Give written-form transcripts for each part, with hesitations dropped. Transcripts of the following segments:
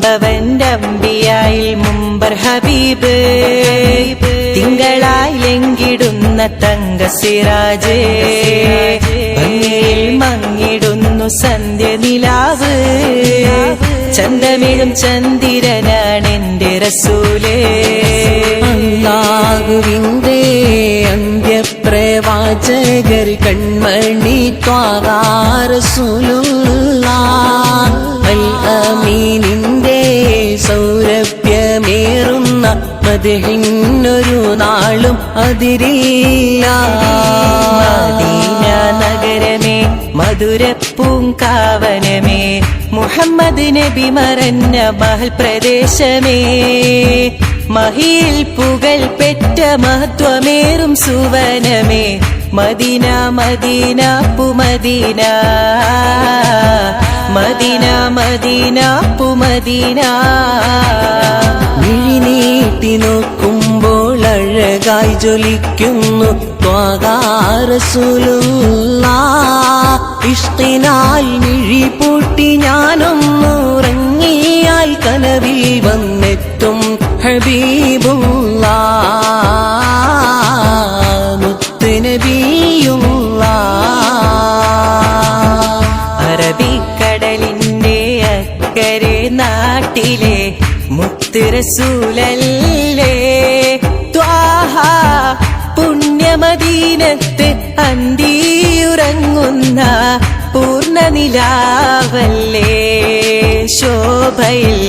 അമ്പവന്റെ അമ്പിയായിൽ മുമ്പർ ഹബീബ് തിങ്കളായി ലംഘിടുന്ന തങ്ക സിറാജ് ഭംഗിയിൽ മങ്ങിടുന്നു സന്ധ്യ നിലാവ് ചന്തമിഴും ചന്ദിരനാണ് എന്റെ റസൂലേ അല്ലാഹുവിന്റെ അന്ത്യപ്രവാചകർ കൺമണി ത്വാഹ റസൂലുള്ളാഹ് അൽ അമീനിന്റെ സൗരഭ്യമേറുന്ന മദ്ഹിനൊരു നാളും അതിരില്ല മദീന നഗരമേ മധുരപ്പൂങ്കാവനമേ മുഹമ്മദ് നബി മറഞ്ഞ മഹൽ പ്രദേശമേ മഹിയിൽ പുകൾ പെറ്റ മഹത്വമേറും സുവനമേ മദീന മദീന പുമദീന മദീന മദീന പുമദീന മിഴിനീട്ടി നോക്കുമ്പോൾ അഴകായി ജ്വലിക്കുന്നു ത്വാഹ റസൂലുള്ളാഹ് ഇഷ്കിനാൽ മിഴി പൂട്ടി ഞാനൊന്നുറങ്ങിയാൽ കനവിൽ വന്നെത്തും ഹബീബുള്ളാഹ് മുത്ത് നബിയുള്ളാഹ് അറബിക്കടലിന്റെ അക്കരെ നാട്ടിലെ മുത്ത് റസൂലല്ലേ ത്വാഹ പുണ്യമദീനത്ത് അന്തിയുറങ്ങുന്ന പൂർണ്ണനിലാവല്ലേ ശോഭയിൽ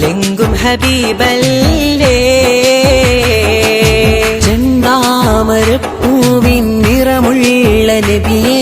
ലെങ്കും ഹബീബല്ലേ ചെന്താമരപ്പൂവിൻ നിറമുള്ള നബിയേ